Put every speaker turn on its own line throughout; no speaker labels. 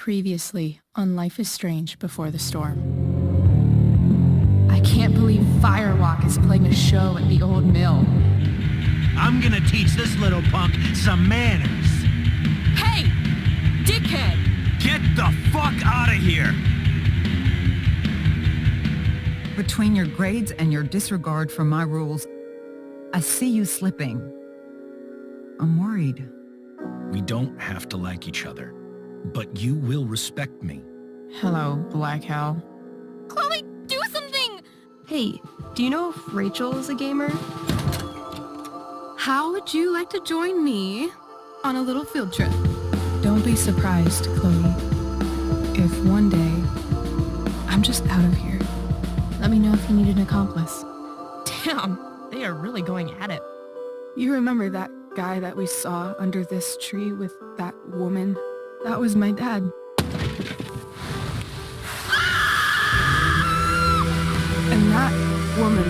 Previously on Life is Strange Before the Storm. I can't believe Firewalk is playing a show at the old mill.
I'm gonna teach this little punk some manners.
Hey! Dickhead!
Get the fuck out of here!
Between your grades and your disregard for my rules, I see you slipping. I'm worried.
We don't have to like each other, but you will respect me.
Hello, Black Hal.
Chloe, do something! Hey, do you know if Rachel is a gamer? How would you like to join me on a little field trip?
Don't be surprised, Chloe, if one day I'm just out of here. Let me know if you need an accomplice.
Damn, they are really going at it.
You remember that guy that we saw under this tree with that woman? That was my dad. And that woman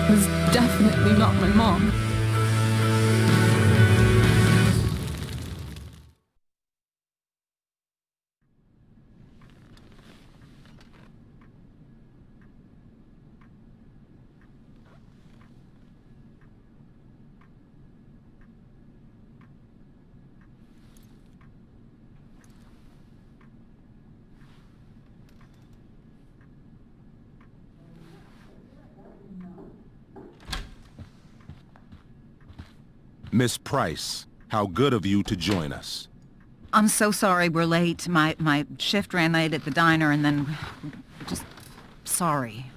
was definitely not my mom.
Miss Price, how good of you to join us.
I'm so sorry we're late. My shift ran late at the diner and then... just... sorry.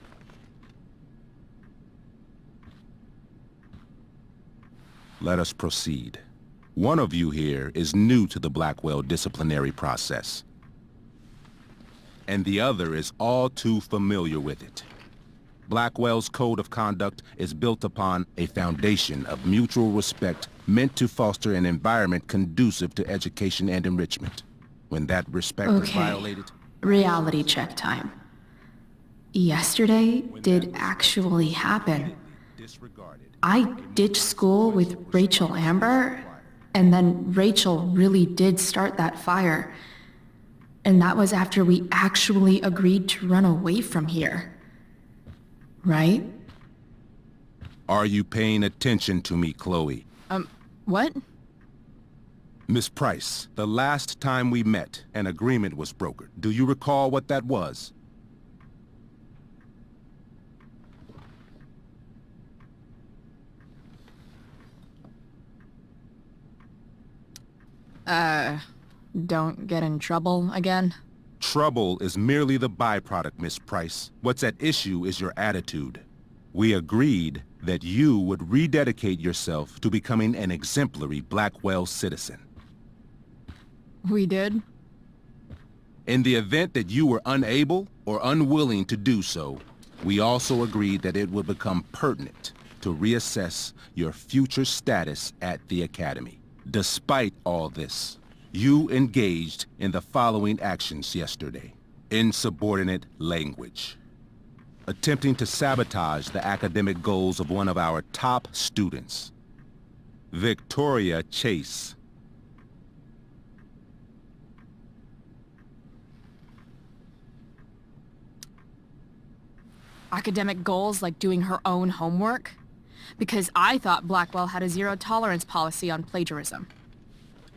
Let us proceed. One of you here is new to the Blackwell disciplinary process, and the other is all too familiar with it. Blackwell's code of conduct is built upon a foundation of mutual respect meant to foster an environment conducive to education and enrichment. When that respect is violated...
Reality check time. Yesterday did actually happen. I ditched school with Rachel Amber, and then Rachel really did start that fire. And that was after we actually agreed to run away from here. Right?
Are you paying attention to me, Chloe?
What?
Miss Price, the last time we met, an agreement was brokered. Do you recall what that was?
Don't get in trouble again?
Trouble is merely the byproduct, Miss Price. What's at issue is your attitude. We agreed that you would rededicate yourself to becoming an exemplary Blackwell citizen.
We did?
In the event that you were unable or unwilling to do so, we also agreed that it would become pertinent to reassess your future status at the Academy. Despite all this, you engaged in the following actions yesterday. Insubordinate language. Attempting to sabotage the academic goals of one of our top students, Victoria Chase.
Academic goals like doing her own homework? Because I thought Blackwell had a zero-tolerance policy on plagiarism.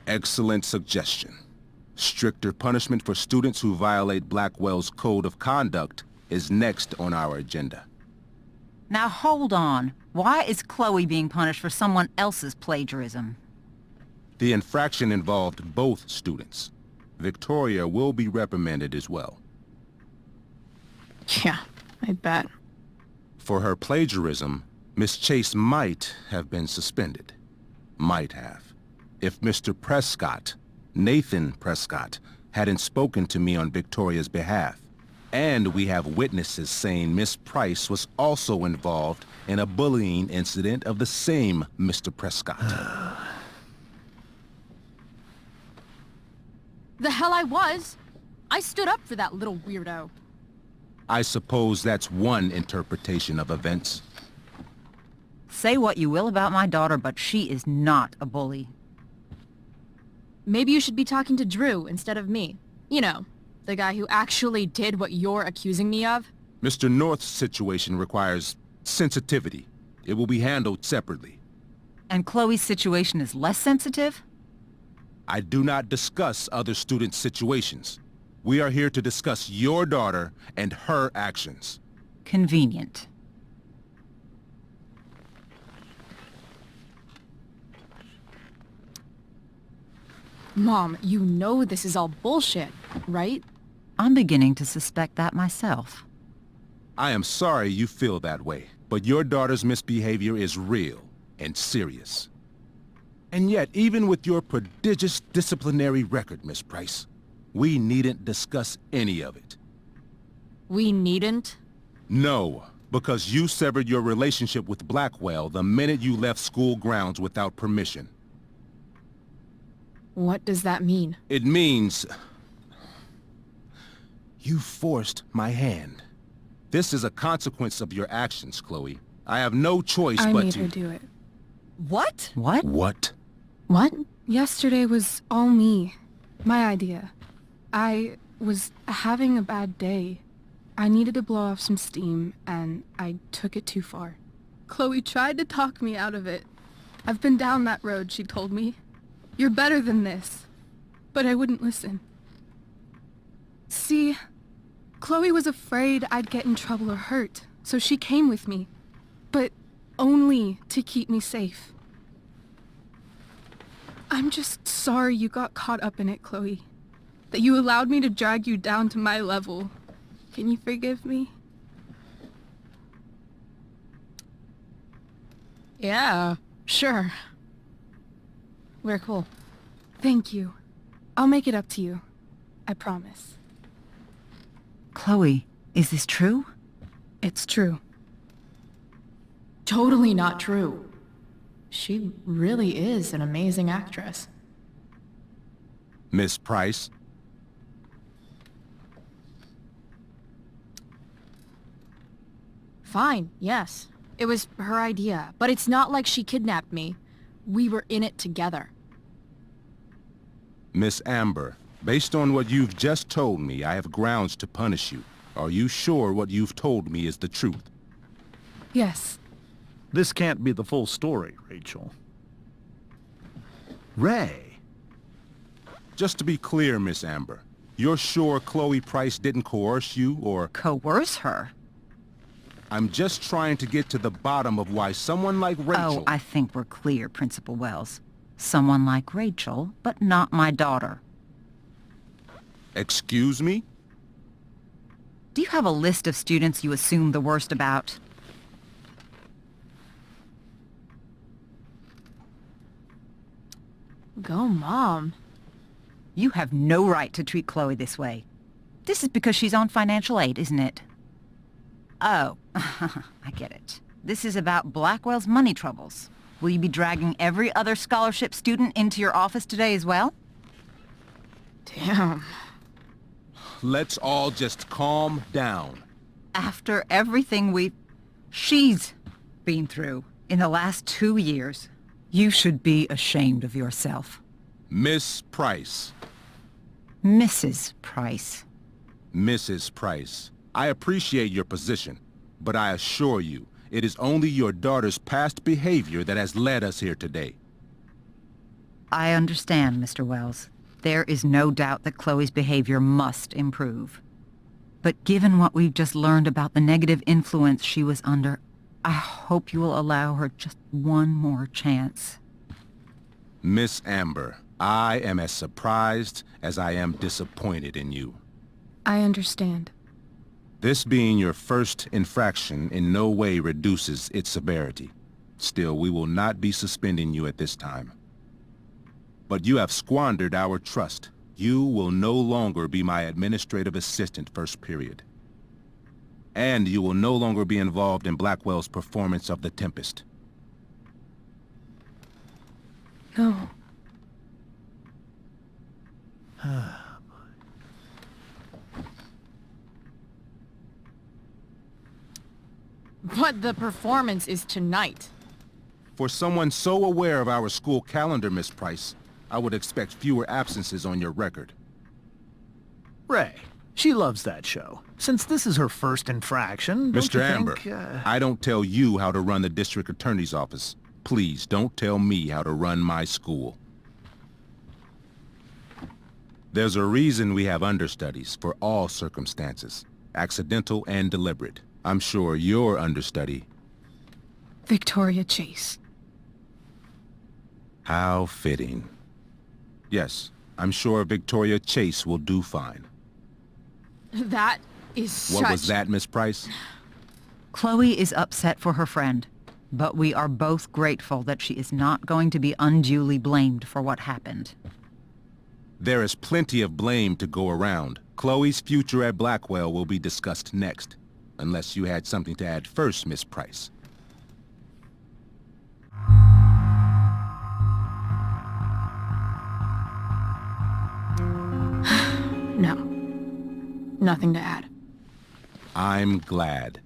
Excellent suggestion. Stricter punishment for students who violate Blackwell's code of conduct is next on our agenda.
Now hold on. Why is Chloe being punished for someone else's plagiarism?
The infraction involved both students. Victoria will be reprimanded as well.
Yeah, I bet.
For her plagiarism, Miss Chase might have been suspended. Might have. If Mr. Prescott, Nathan Prescott, hadn't spoken to me on Victoria's behalf. And we have witnesses saying Miss Price was also involved in a bullying incident of the same Mr. Prescott.
The hell I was! I stood up for that little weirdo.
I suppose that's one interpretation of events.
Say what you will about my daughter, but she is not a bully.
Maybe you should be talking to Drew instead of me. You know, the guy who actually did what you're accusing me of?
Mr. North's situation requires sensitivity. It will be handled separately.
And Chloe's situation is less sensitive?
I do not discuss other students' situations. We are here to discuss your daughter and her actions.
Convenient.
Mom, you know this is all bullshit, right?
I'm beginning to suspect that myself.
I am sorry you feel that way, but your daughter's misbehavior is real and serious. And yet, even with your prodigious disciplinary record, Miss Price, we needn't discuss any of it.
We needn't?
No, because you severed your relationship with Blackwell the minute you left school grounds without permission.
What does that mean?
It means... you forced my hand. This is a consequence of your actions, Chloe. I have no choice
I
but
made
to...
her do it.
What? What?
What?
What?
Yesterday was all me. My idea. I was having a bad day. I needed to blow off some steam, and I took it too far. Chloe tried to talk me out of it. I've been down that road, she told me. You're better than this. But I wouldn't listen. See, Chloe was afraid I'd get in trouble or hurt, so she came with me. But only to keep me safe. I'm just sorry you got caught up in it, Chloe. That you allowed me to drag you down to my level. Can you forgive me?
Yeah, sure. We're cool.
Thank you. I'll make it up to you. I promise.
Chloe, is this true?
It's true.
Totally not true. She really is an amazing actress.
Miss Price?
Fine, yes. It was her idea, but it's not like she kidnapped me. We were in it together.
Miss Amber, based on what you've just told me, I have grounds to punish you. Are you sure what you've told me is the truth?
Yes.
This can't be the full story, Rachel. Ray.
Just to be clear, Miss Amber, you're sure Chloe Price didn't coerce you, or...
Coerce her?
I'm just trying to get to the bottom of why someone like Rachel...
Oh, I think we're clear, Principal Wells. Someone like Rachel, but not my daughter.
Excuse me?
Do you have a list of students you assume the worst about?
Go, Mom.
You have no right to treat Chloe this way. This is because she's on financial aid, isn't it? Oh, I get it. This is about Blackwell's money troubles. Will you be dragging every other scholarship student into your office today as well?
Damn.
Let's all just calm down.
After everything she's been through in the last 2 years, you should be ashamed of yourself.
Miss Price.
Mrs. Price.
Mrs. Price. I appreciate your position, but I assure you, it is only your daughter's past behavior that has led us here today.
I understand, Mr. Wells. There is no doubt that Chloe's behavior must improve. But given what we've just learned about the negative influence she was under, I hope you will allow her just one more chance.
Miss Amber, I am as surprised as I am disappointed in you.
I understand.
This being your first infraction in no way reduces its severity. Still, we will not be suspending you at this time. But you have squandered our trust. You will no longer be my administrative assistant first period. And you will no longer be involved in Blackwell's performance of The Tempest.
No.
But the performance is tonight.
For someone so aware of our school calendar, Miss Price, I would expect fewer absences on your record.
Ray, she loves that show. Since this is her first infraction, don't
Mr.
you
Amber,
think,
I don't tell you how to run the district attorney's office. Please don't tell me how to run my school. There's a reason we have understudies for all circumstances, accidental and deliberate. I'm sure your understudy...
Victoria Chase.
How fitting. Yes, I'm sure Victoria Chase will do fine.
That is such...
What was that, Miss Price?
Chloe is upset for her friend, but we are both grateful that she is not going to be unduly blamed for what happened.
There is plenty of blame to go around. Chloe's future at Blackwell will be discussed next. Unless you had something to add first, Miss Price.
No. Nothing to add.
I'm glad.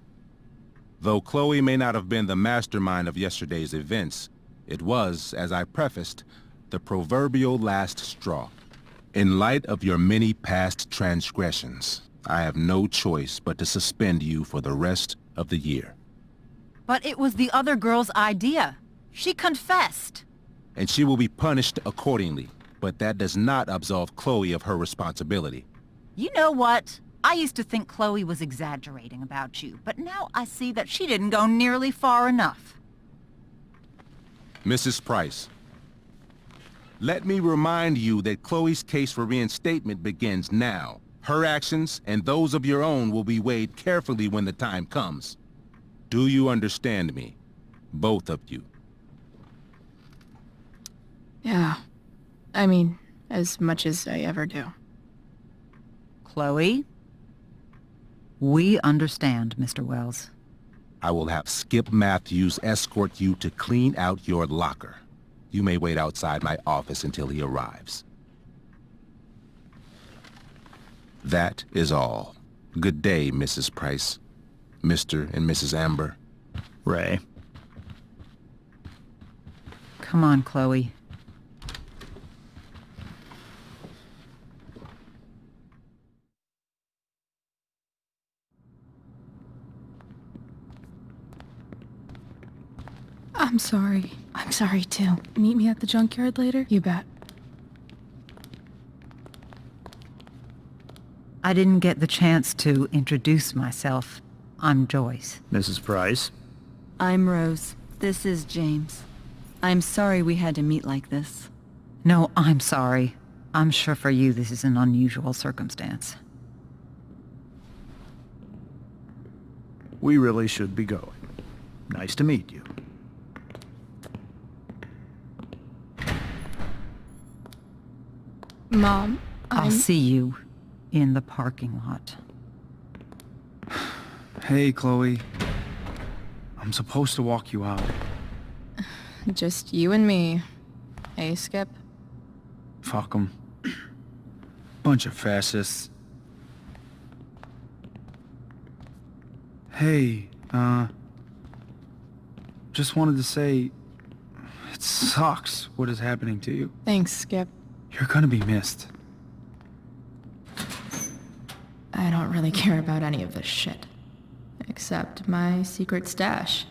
Though Chloe may not have been the mastermind of yesterday's events, it was, as I prefaced, the proverbial last straw. In light of your many past transgressions, I have no choice but to suspend you for the rest of the year.
But it was the other girl's idea. She confessed.
And she will be punished accordingly, but that does not absolve Chloe of her responsibility.
You know what? I used to think Chloe was exaggerating about you, but now I see that she didn't go nearly far enough.
Mrs. Price, let me remind you that Chloe's case for reinstatement begins now. Her actions and those of your own will be weighed carefully when the time comes. Do you understand me? Both of you.
Yeah. I mean, as much as I ever do.
Chloe? We understand, Mr. Wells.
I will have Skip Matthews escort you to clean out your locker. You may wait outside my office until he arrives. That is all. Good day, Mrs. Price. Mr. and Mrs. Amber.
Ray?
Come on, Chloe.
I'm sorry. I'm sorry too. Meet me at the junkyard later? You bet.
I didn't get the chance to introduce myself. I'm Joyce.
Mrs. Price?
I'm Rose. This is James. I'm sorry we had to meet like this.
No, I'm sorry. I'm sure for you this is an unusual circumstance.
We really should be going. Nice to meet you.
Mom,
I'll see you in the parking lot.
Hey, Chloe. I'm supposed to walk you out.
Just you and me. Hey, Skip?
Fuck 'em. Bunch of fascists. Hey, just wanted to say, it sucks what is happening to you.
Thanks, Skip.
You're gonna be missed.
I don't really care about any of this shit. Except my secret stash.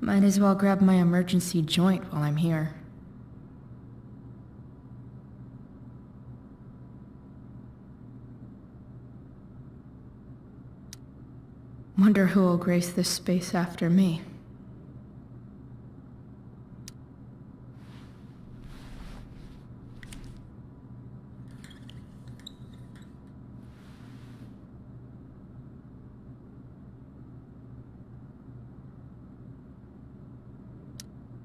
Might as well grab my emergency joint while I'm here. Wonder who will grace this space after me.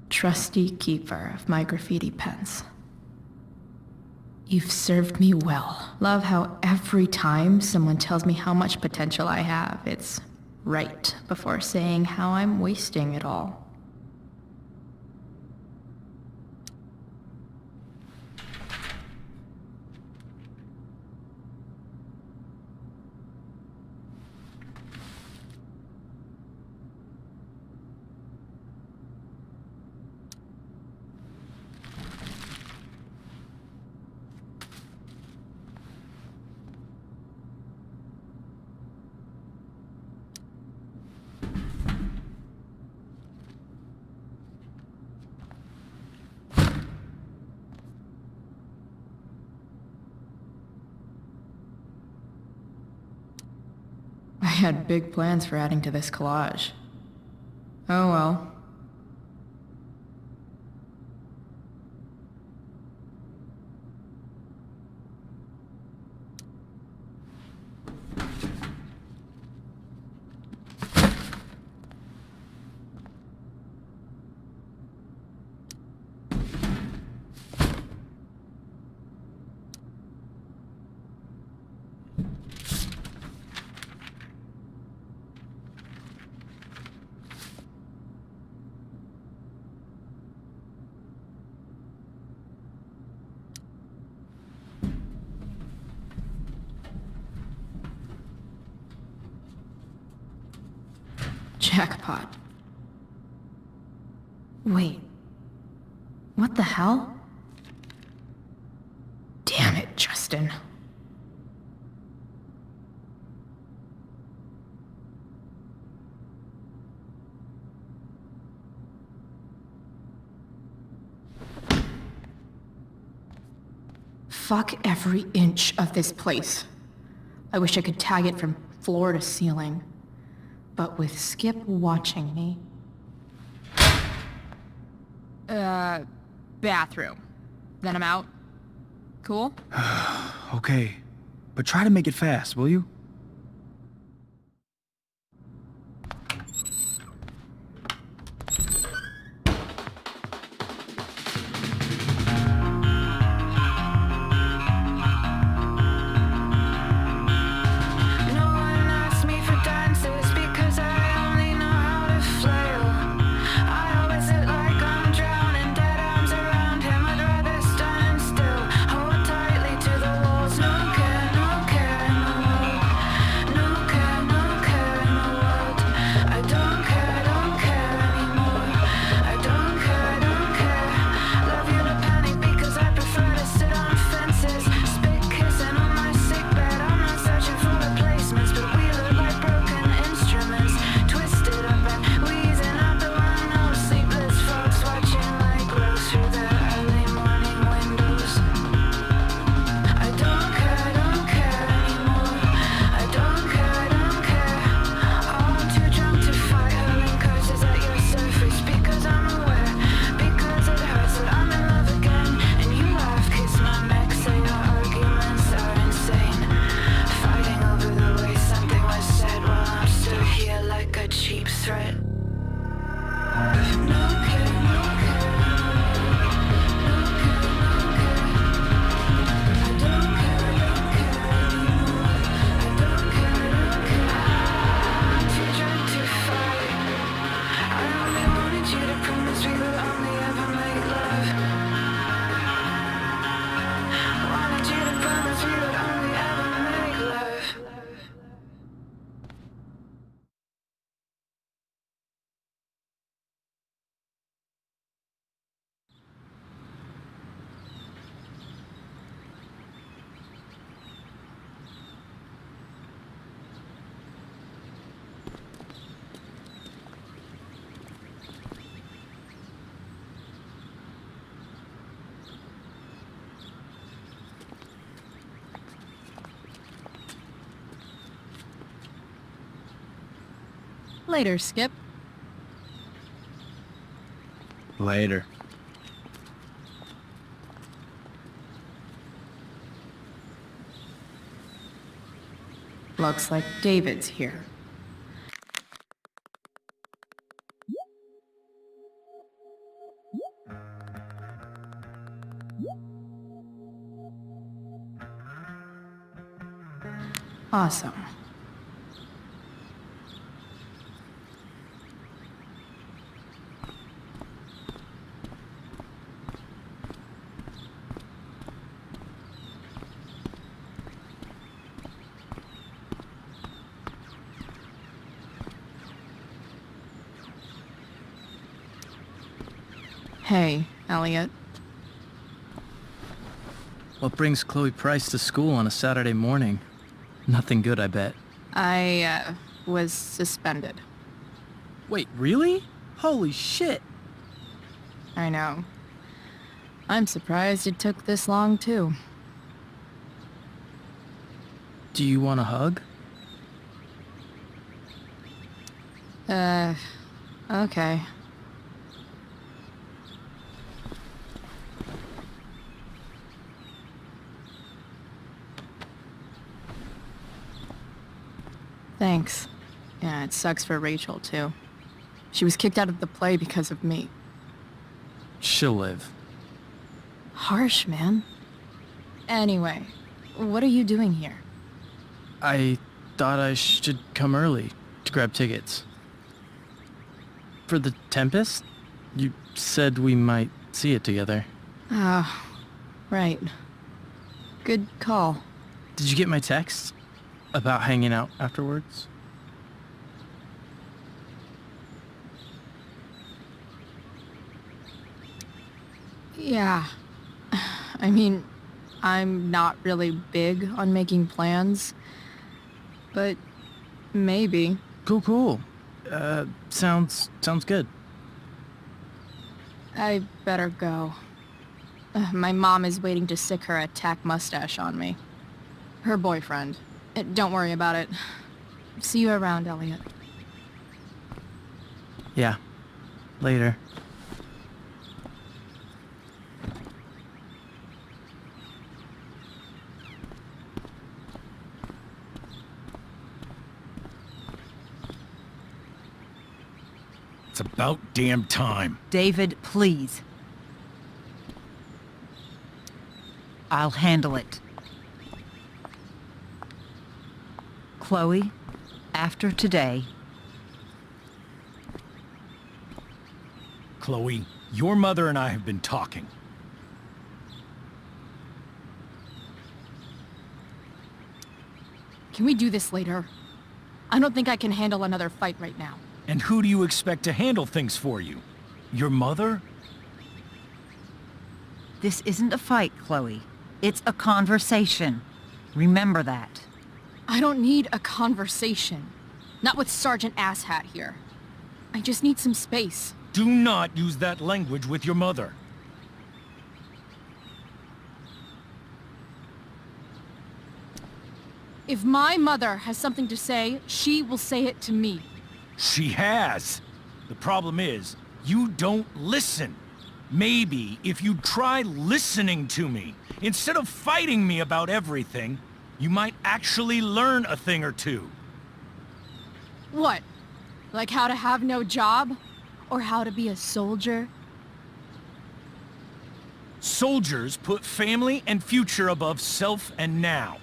Trusty keeper of my graffiti pens. You've served me well. Love how every time someone tells me how much potential I have, it's right before saying how I'm wasting it all. had big plans for adding to this collage. Oh well. Jackpot. Wait. What the hell? Damn it, Justin. Fuck every inch of this place. I wish I could tag it from floor to ceiling. But with Skip watching me...
Bathroom. Then I'm out. Cool?
Okay, but try to make it fast, will you?
Later, Skip.
Later.
Looks like David's here. Awesome. Hey, Elliot.
What brings Chloe Price to school on a Saturday morning? Nothing good, I bet.
I, was suspended.
Wait, really? Holy shit!
I know. I'm surprised it took this long, too.
Do you want a hug?
Okay. Thanks. Yeah, it sucks for Rachel, too. She was kicked out of the play because of me.
She'll live.
Harsh, man. Anyway, what are you doing here?
I thought I should come early to grab tickets. For the Tempest? You said we might see it together.
Ah, right. Good call.
Did you get my text? About hanging out afterwards?
Yeah. I mean, I'm not really big on making plans, but maybe.
Cool. Sounds good.
I better go. My mom is waiting to stick her attack mustache on me. Her boyfriend. Don't worry about it. See you around, Elliot.
Yeah. Later.
It's about damn time.
David, please. I'll handle it. Chloe, after today...
Chloe, your mother and I have been talking.
Can we do this later? I don't think I can handle another fight right now.
And who do you expect to handle things for you? Your mother?
This isn't a fight, Chloe. It's a conversation. Remember that.
I don't need a conversation. Not with Sergeant Asshat here. I just need some space.
Do not use that language with your mother.
If my mother has something to say, she will say it to me.
She has. The problem is, you don't listen. Maybe if you try listening to me, instead of fighting me about everything, you might actually learn a thing or two.
What? Like how to have no job? Or how to be a soldier?
Soldiers put family and future above self and now.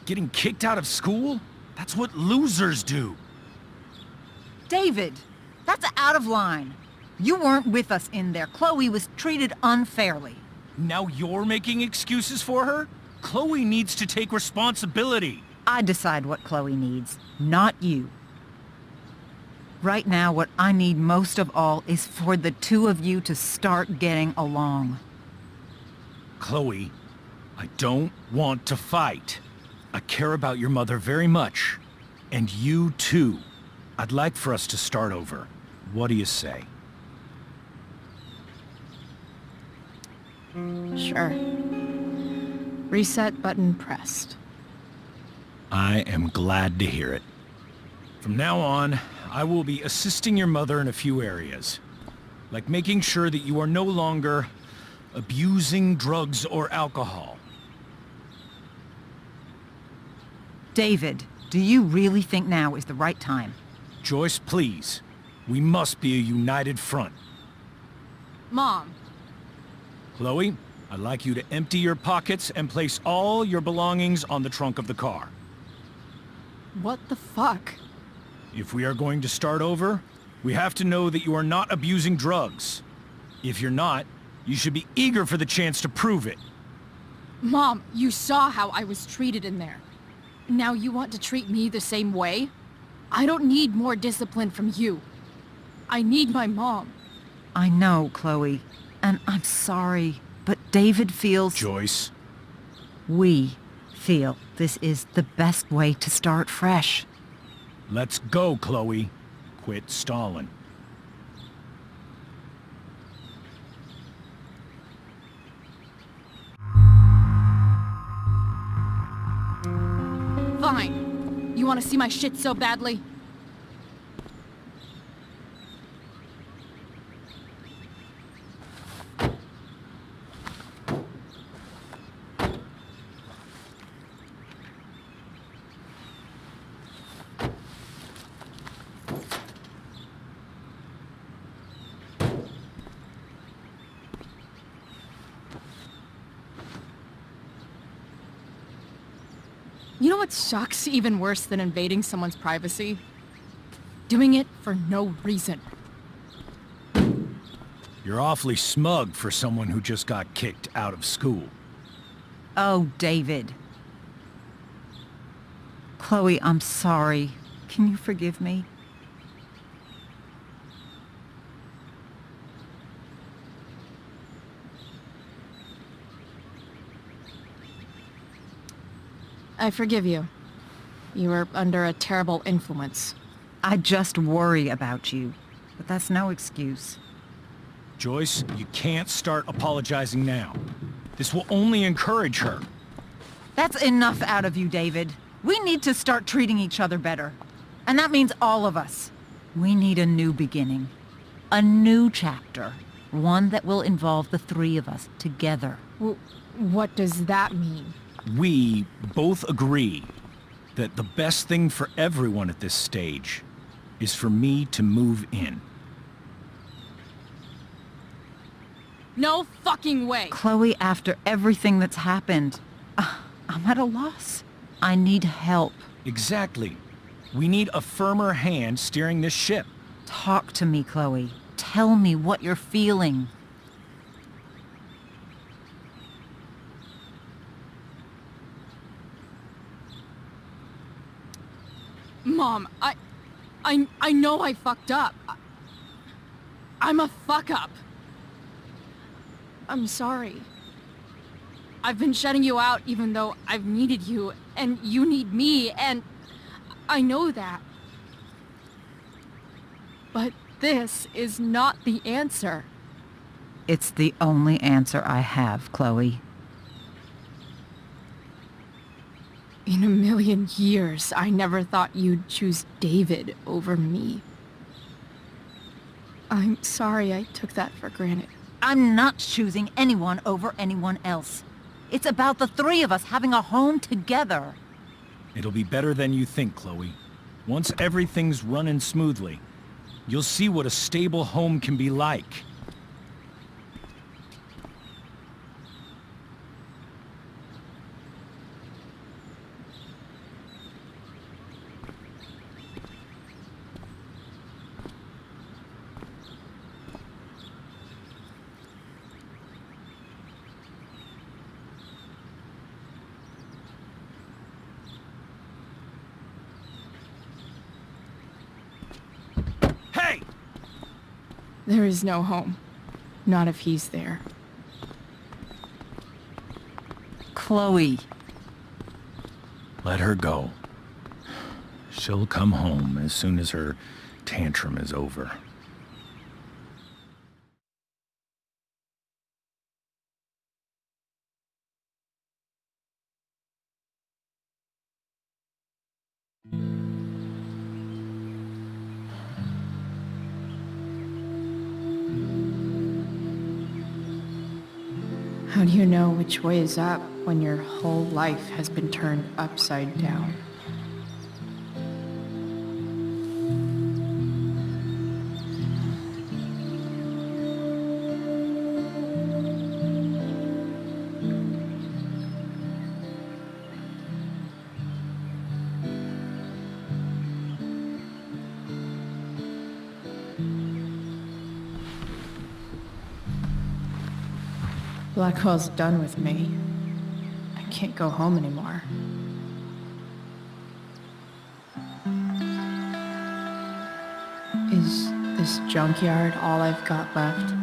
Getting kicked out of school? That's what losers do.
David, that's out of line. You weren't with us in there. Chloe was treated unfairly.
Now you're making excuses for her? Chloe needs to take responsibility.
I decide what Chloe needs, not you. Right now, what I need most of all is for the two of you to start getting along.
Chloe, I don't want to fight. I care about your mother very much. And you too. I'd like for us to start over. What do you say?
Sure. Reset button pressed.
I am glad to hear it. From now on, I will be assisting your mother in a few areas. Like making sure that you are no longer abusing drugs or alcohol.
David, do you really think now is the right time?
Joyce, please. We must be a united front.
Mom.
Chloe, I'd like you to empty your pockets and place all your belongings on the trunk of the car.
What the fuck?
If we are going to start over, we have to know that you are not abusing drugs. If you're not, you should be eager for the chance to prove it.
Mom, you saw how I was treated in there. Now you want to treat me the same way? I don't need more discipline from you. I need my mom.
I know, Chloe, and I'm sorry, but David feels...
Joyce.
We feel this is the best way to start fresh.
Let's go, Chloe. Quit stalling.
Fine. You want to see my shit so badly? You know what sucks even worse than invading someone's privacy? Doing it for no reason.
You're awfully smug for someone who just got kicked out of school.
Oh, David. Chloe, I'm sorry. Can you forgive me?
I forgive you. You were under a terrible influence.
I just worry about you, but that's no excuse.
Joyce, you can't start apologizing now. This will only encourage her.
That's enough out of you, David. We need to start treating each other better. And that means all of us. We need a new beginning. A new chapter. One that will involve the three of us together.
What does that mean?
We both agree that the best thing for everyone at this stage is for me to move in.
No fucking way!
Chloe, after everything that's happened, I'm at a loss. I need help.
Exactly. We need a firmer hand steering this ship.
Talk to me, Chloe. Tell me what you're feeling.
Mom, I know I fucked up. I'm a fuck-up. I'm sorry. I've been shutting you out even though I've needed you, and you need me, and I know that. But this is not the answer.
It's the only answer I have, Chloe.
In a million years, I never thought you'd choose David over me. I'm sorry I took that for granted.
I'm not choosing anyone over anyone else. It's about the three of us having a home together.
It'll be better than you think, Chloe. Once everything's running smoothly, you'll see what a stable home can be like. Hey!
There is no home. Not if he's there.
Chloe.
Let her go. She'll come home as soon as her tantrum is over.
How do you know which way is up when your whole life has been turned upside down? Blackwell's done with me. I can't go home anymore. Is this junkyard all I've got left?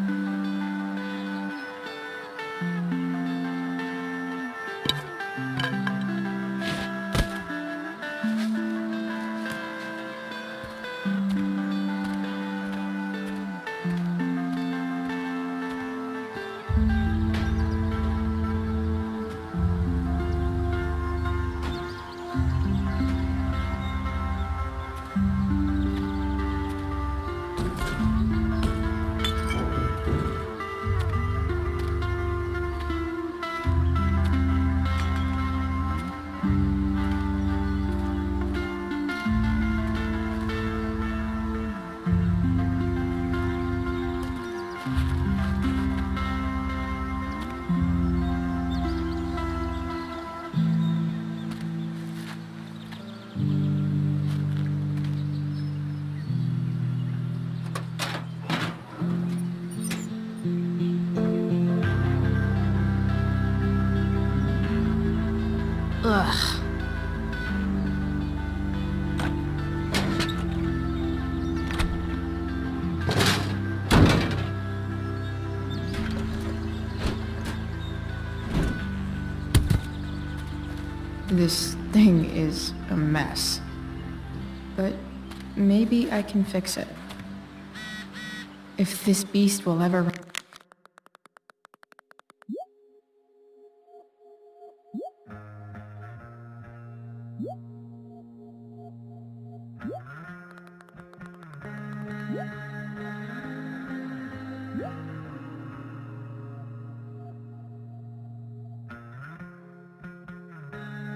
Ugh. This thing is a mess. But maybe I can fix it. If this beast will ever...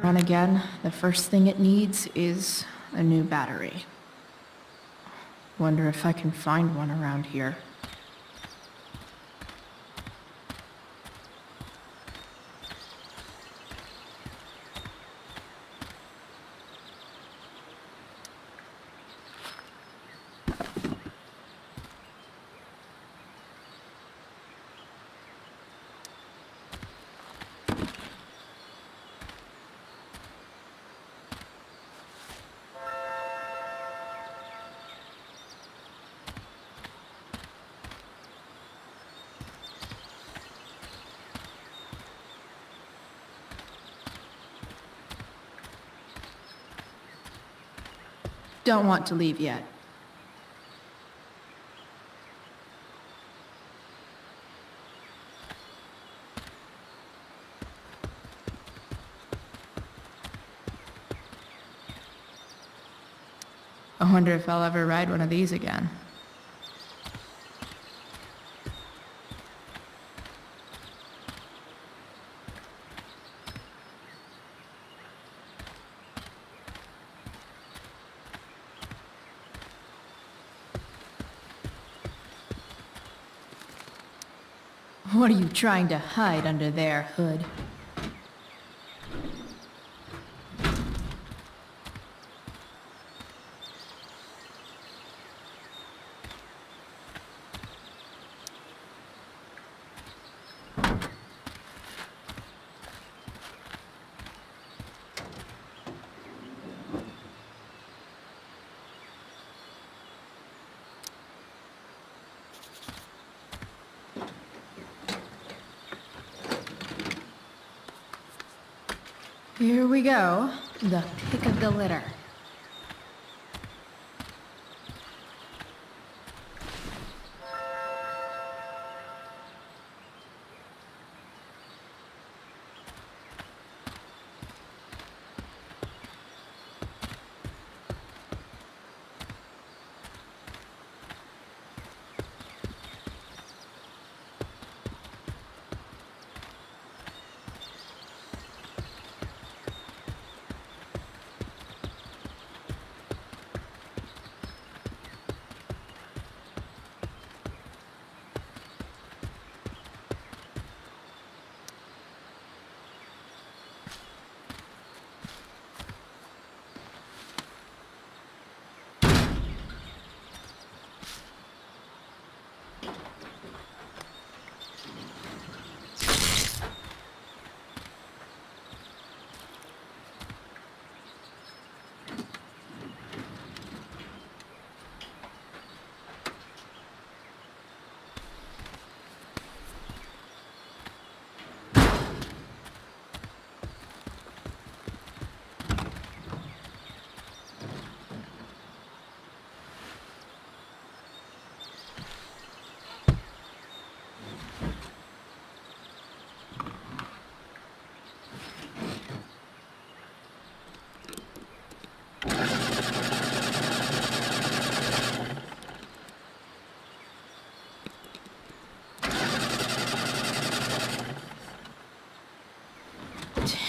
run again, the first thing it needs is a new battery. Wonder if I can find one around here. Don't want to leave yet. I wonder if I'll ever ride one of these again. What are you trying to hide under there, Hood? Here we go, the pick of the litter.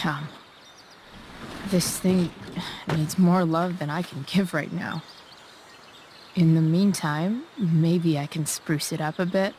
Damn. This thing needs more love than I can give right now. In the meantime, maybe I can spruce it up a bit.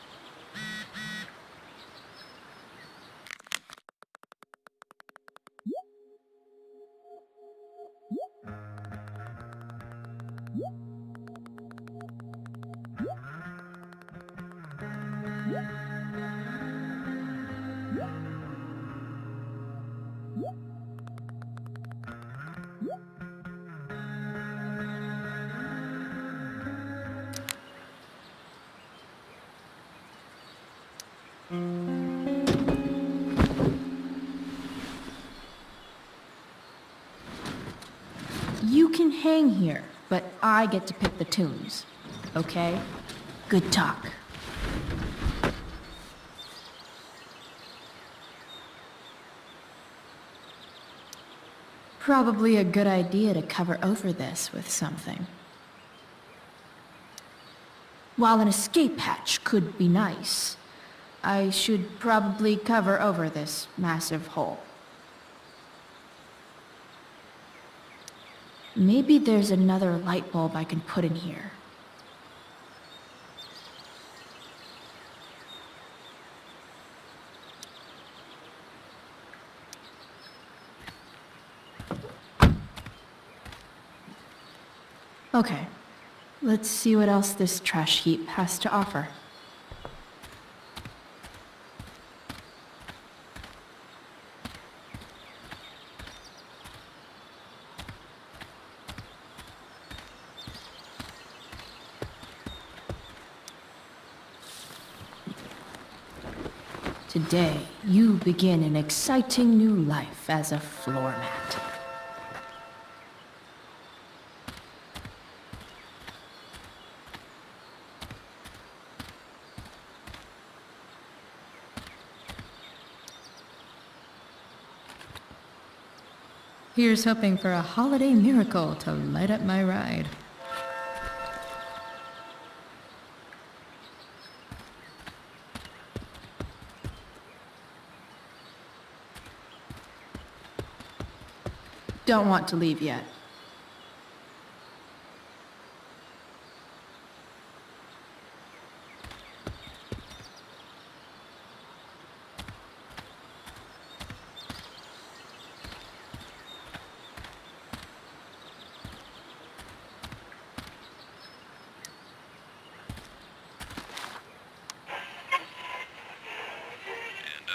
You can hang here, but I get to pick the tunes. Okay? Good talk. Probably a good idea to cover over this with something. While an escape hatch could be nice, I should probably cover over this massive hole. Maybe there's another light bulb I can put in here. Okay, let's see what else this trash heap has to offer. Today, you begin an exciting new life as a floor mat. Here's hoping for a holiday miracle to light up my ride. Don't want to leave yet.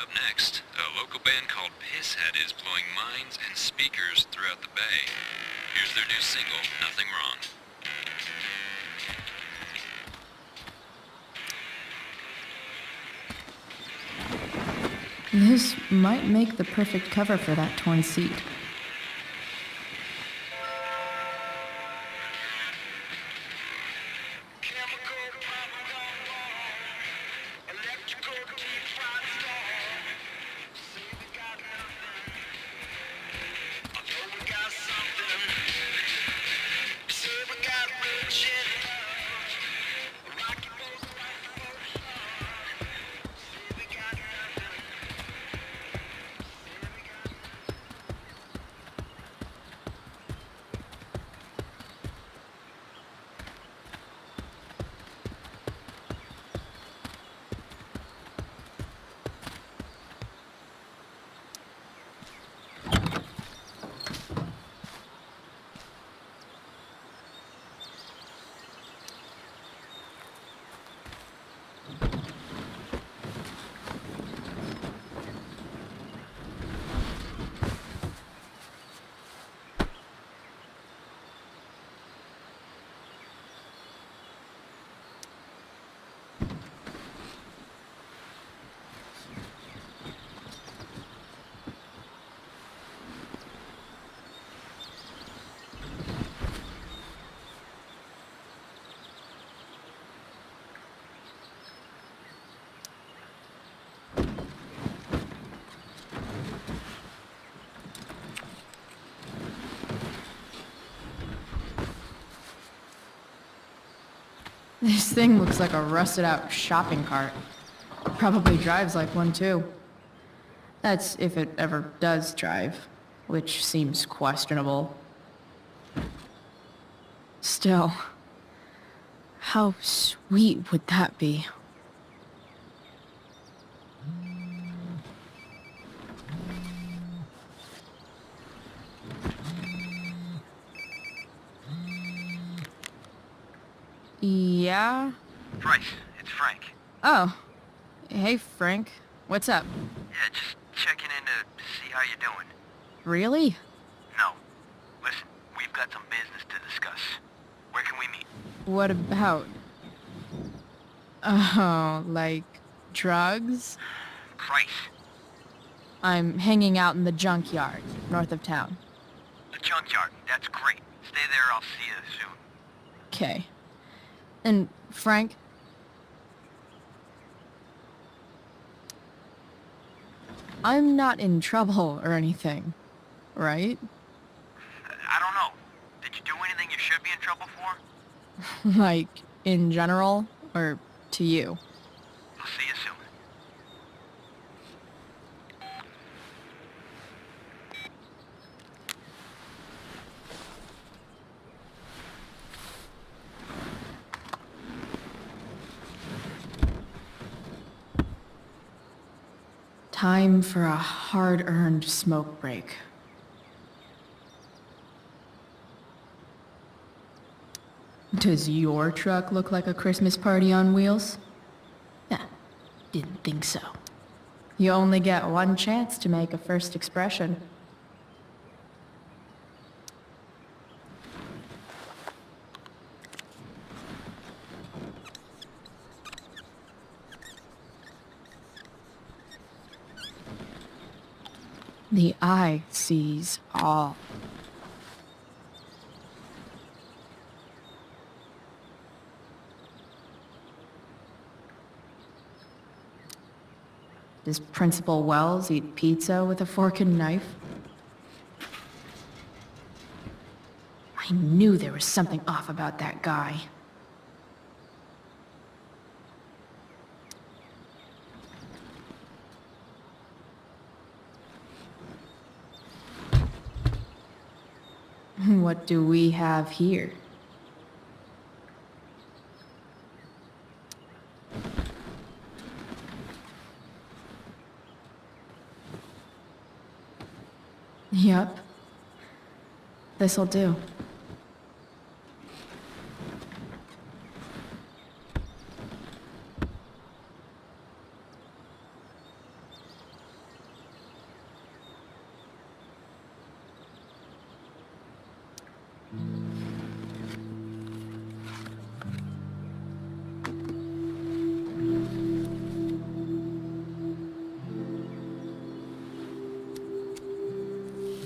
Up next, a local band called Pisshead is blowing minds and speakers throughout the bay. Here's their new single, Nothing Wrong.
This might make the perfect cover for that torn seat. This thing looks like a rusted out shopping cart. Probably drives like one too. That's if it ever does drive, which seems questionable. Still, how sweet would that be? Yeah?
Bryce, it's Frank.
Oh. Hey, Frank. What's up?
Yeah, just checking in to see how you're doing.
Really?
No. Listen, we've got some business to discuss. Where can we meet?
What about? Oh, like
Drugs?
Price.
I'm hanging out in the junkyard, north of town.
The junkyard. That's great. Stay there, I'll see you soon.
Okay. And Frank? I'm not in trouble or anything, right?
I don't know. Did you do anything you should be in trouble for?
Like, in general, or to you?
I'll see you soon.
Time for a hard-earned smoke break. Does your truck look like a Christmas party on wheels? Yeah, didn't think so. You only get one chance to make a first expression. The eye sees all. Does Principal Wells eat pizza with a fork and knife? I knew there was something off about that guy. What do we have here? Yep. This'll do.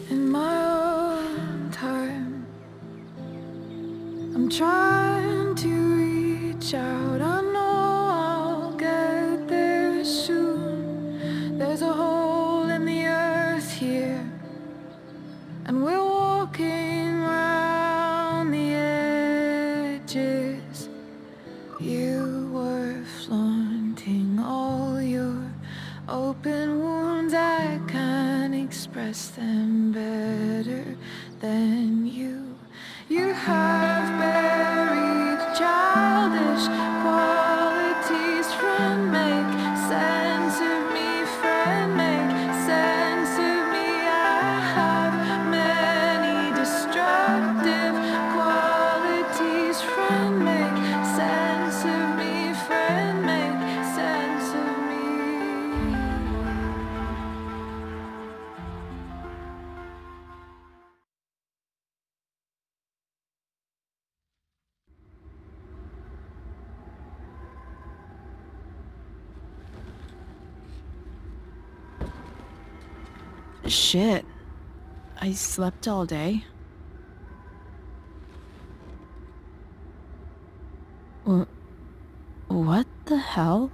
In my own time, I'm trying to reach out. I know I'll get there soon. There's a hole in the earth here, and we're walking around the edges. You were flaunting all your open wounds. I can't express them better than you. You have buried childish qualities. Friend, make sense of me. Friend, make sense of me. I have many destructive qualities. Friend, make sense of me. Friend, make sense of me. Shit. I slept all day. What the hell?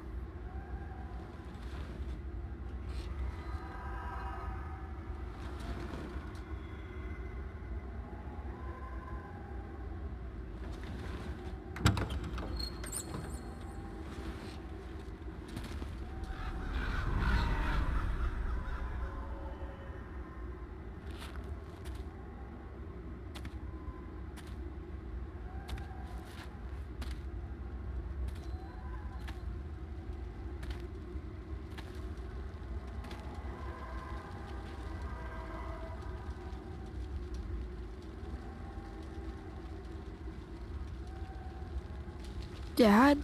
Dad?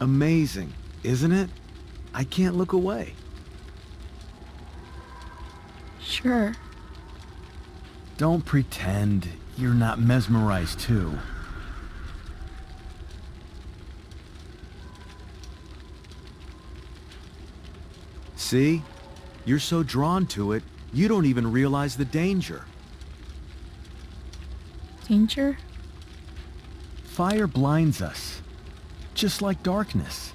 Amazing, isn't it? I can't look away.
Sure.
Don't pretend you're not mesmerized too. See? You're so drawn to it, you don't even realize the danger.
Danger?
Fire blinds us, just like darkness.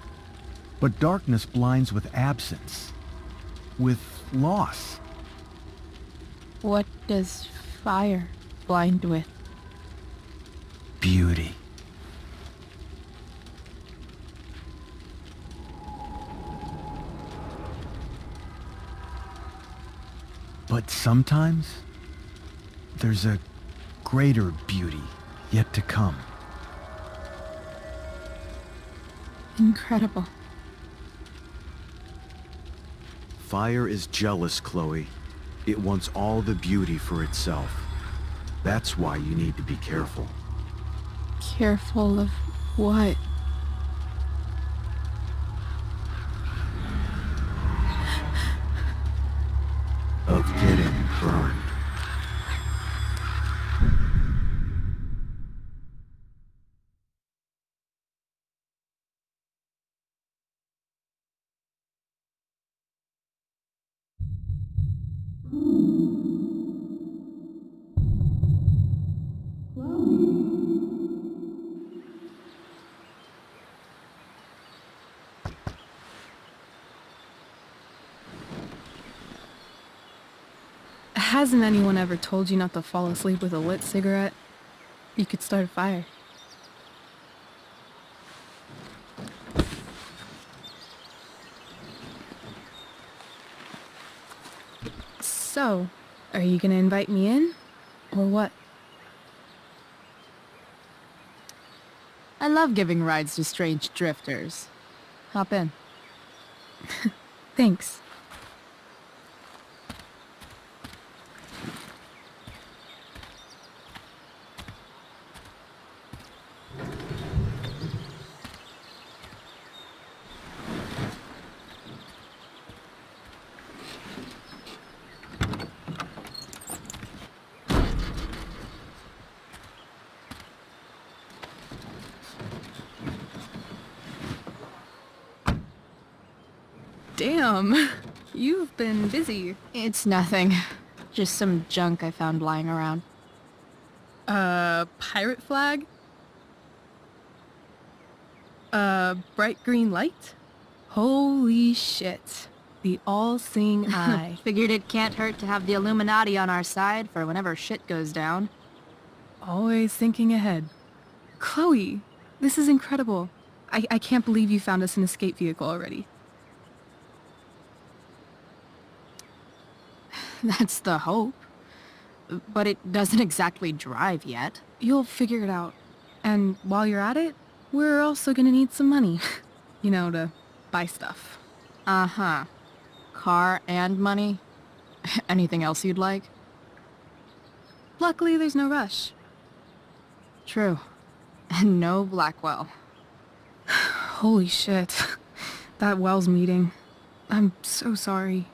But darkness blinds with absence, with loss.
What does fire blind with?
Beauty. But sometimes, there's a greater beauty yet to come.
Incredible.
Fire is jealous, Chloe. It wants all the beauty for itself. That's why you need to be careful.
Careful of what?
Of getting burned.
Hasn't anyone ever told you not to fall asleep with a lit cigarette? You could start a fire. So, are you gonna invite me in? Or what?
I love giving rides to strange drifters. Hop in.
Thanks. Damn, you've been busy.
It's nothing. Just some junk I found lying around.
Pirate flag? Bright green light? Holy shit. The all-seeing eye.
Figured it can't hurt to have the Illuminati on our side for whenever shit goes down.
Always thinking ahead. Chloe, this is incredible. I can't believe you found us an escape vehicle already.
That's the hope. But it doesn't exactly drive yet.
You'll figure it out. And while you're at it, we're also gonna need some money. You know, to buy stuff.
Uh-huh. Car and money? Anything else you'd like?
Luckily, there's no rush.
True. And no Blackwell.
Holy shit. That Wells meeting. I'm so sorry.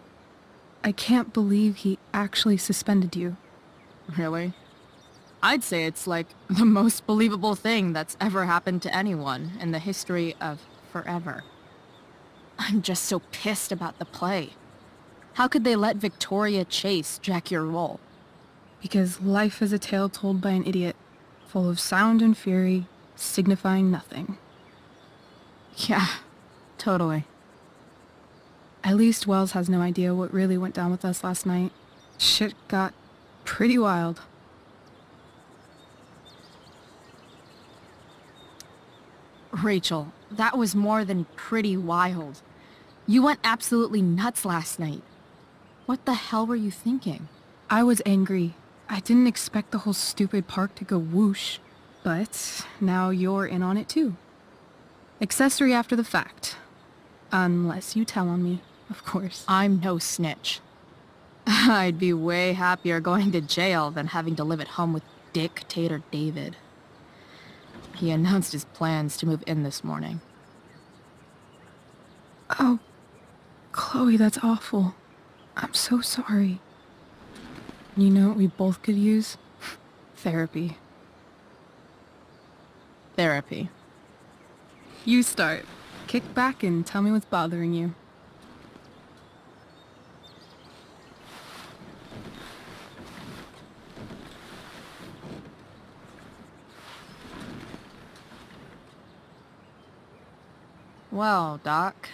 I can't believe he actually suspended you.
Really? I'd say it's like the most believable thing that's ever happened to anyone in the history of forever. I'm just so pissed about the play. How could they let Victoria Chase jack your role?
Because life is a tale told by an idiot, full of sound and fury, signifying nothing.
Yeah, totally.
At least Wells has no idea what really went down with us last night. Shit got pretty wild.
Rachel, that was more than pretty wild. You went absolutely nuts last night. What the hell were you thinking?
I was angry. I didn't expect the whole stupid park to go whoosh. But now you're in on it too. Accessory after the fact. Unless you tell on me, of course.
I'm no snitch. I'd be way happier going to jail than having to live at home with Dictator David. He announced his plans to move in this morning.
Oh, Chloe, that's awful. I'm so sorry. You know what we both could use? Therapy.
Therapy.
You start. Kick back and tell me what's bothering you.
Well, Doc.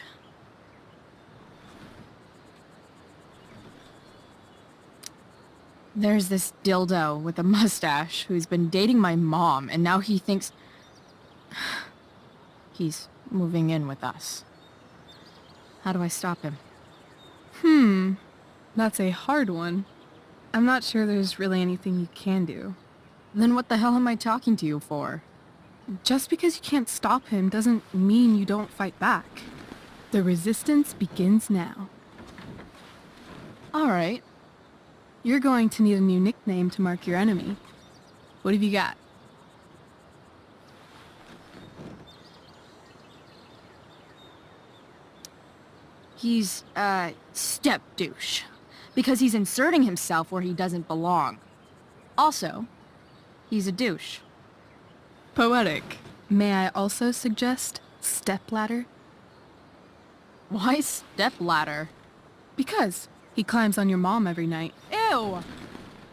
There's this dildo with a mustache who's been dating my mom, and now he thinks he's moving in with us. How do I stop him?
That's a hard one. I'm not sure there's really anything you can do.
Then what the hell am I talking to you for?
Just because you can't stop him doesn't mean you don't fight back. The resistance begins now.
All right.
You're going to need a new nickname to mark your enemy. What have you got?
He's, step douche. Because he's inserting himself where he doesn't belong. Also, he's a douche.
Poetic. May I also suggest stepladder?
Why stepladder?
Because he climbs on your mom every night.
Ew!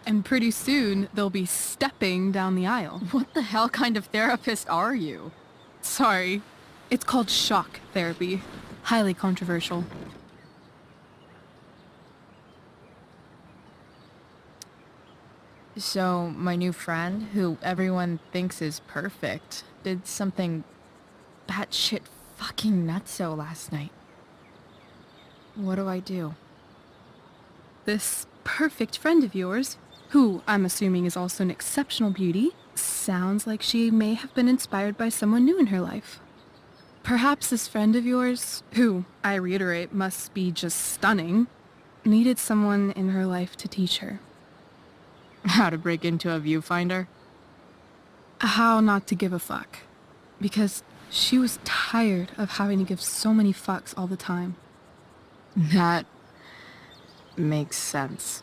And pretty soon, they'll be stepping down the aisle.
What the hell kind of therapist are you?
Sorry. It's called shock therapy. Highly controversial.
So, my new friend, who everyone thinks is perfect, did something batshit fucking nutso last night. What do I do?
This perfect friend of yours, who I'm assuming is also an exceptional beauty, sounds like she may have been inspired by someone new in her life. Perhaps this friend of yours, who, I reiterate, must be just stunning, needed someone in her life to teach her.
How to break into a viewfinder?
How not to give a fuck. Because she was tired of having to give so many fucks all the time.
That makes sense.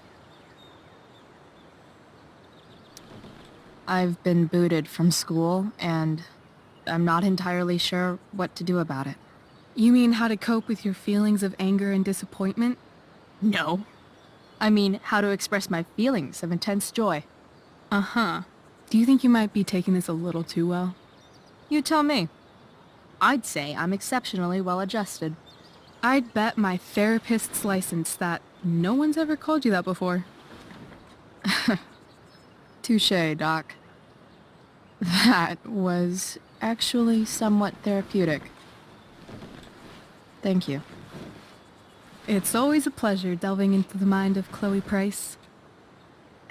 I've been booted from school, and I'm not entirely sure what to do about it.
You mean how to cope with your feelings of anger and disappointment?
No. I mean, how to express my feelings of intense joy.
Uh-huh. Do you think you might be taking this a little too well?
You tell me. I'd say I'm exceptionally well-adjusted.
I'd bet my therapist's license that no one's ever called you that before.
Touché, Doc. That was actually somewhat therapeutic. Thank you.
It's always a pleasure delving into the mind of Chloe Price.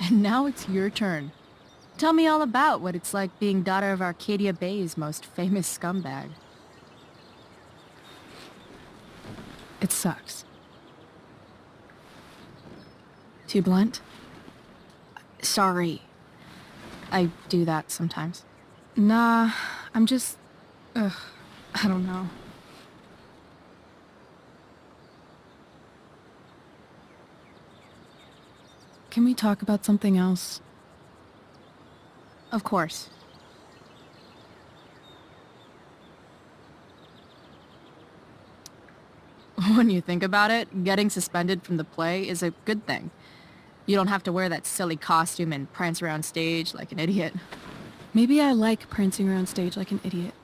And now it's your turn. Tell me all about what it's like being daughter of Arcadia Bay's most famous scumbag.
It sucks.
Too blunt? Sorry. I do that sometimes.
Nah, I'm just... I don't know. Can we talk about something else?
Of course. When you think about it, getting suspended from the play is a good thing. You don't have to wear that silly costume and prance around stage like an idiot.
Maybe I like prancing around stage like an idiot.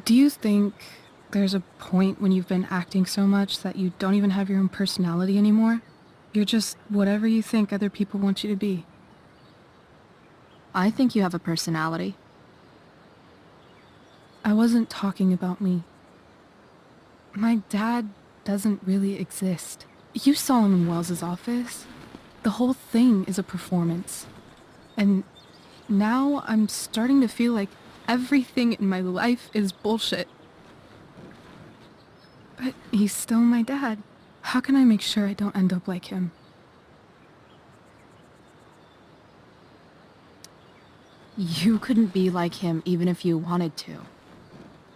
Do you think there's a point when you've been acting so much that you don't even have your own personality anymore? You're just whatever you think other people want you to be.
I think you have a personality.
I wasn't talking about me. My dad doesn't really exist. You saw him in Wells's office. The whole thing is a performance. And now I'm starting to feel like everything in my life is bullshit. But he's still my dad. How can I make sure I don't end up like him?
You couldn't be like him even if you wanted to.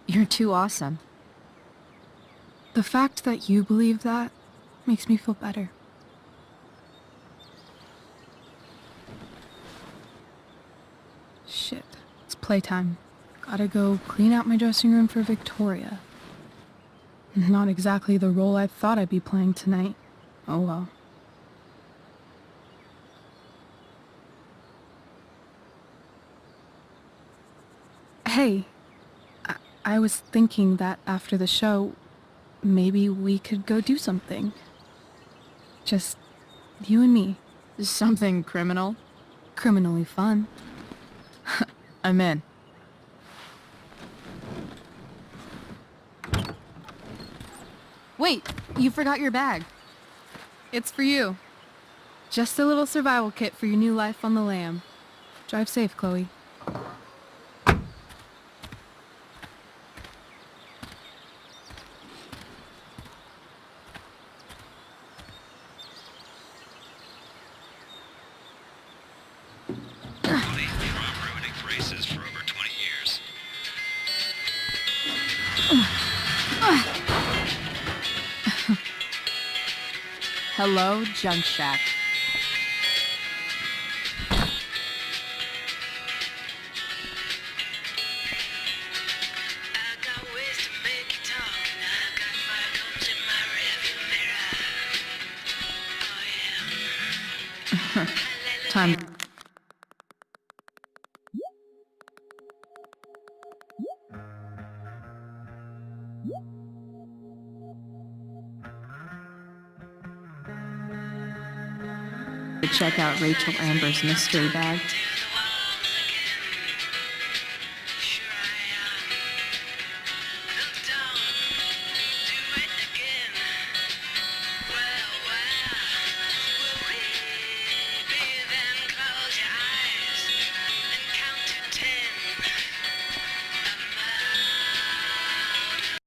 You're too awesome.
The fact that you believe that makes me feel better. Shit, it's playtime. Gotta go clean out my dressing room for Victoria. Not exactly the role I thought I'd be playing tonight. Oh well. Hey, I was thinking that after the show, maybe we could go do something. Just you and me.
Something criminal?
Criminally fun.
I'm in. Wait, you forgot your bag.
It's for you. Just a little survival kit for your new life on the lam. Drive safe, Chloe.
Really, from ruining races for over 20 years.
Hello, Junk Shack. Time. To check out Rachel Amber's mystery bag.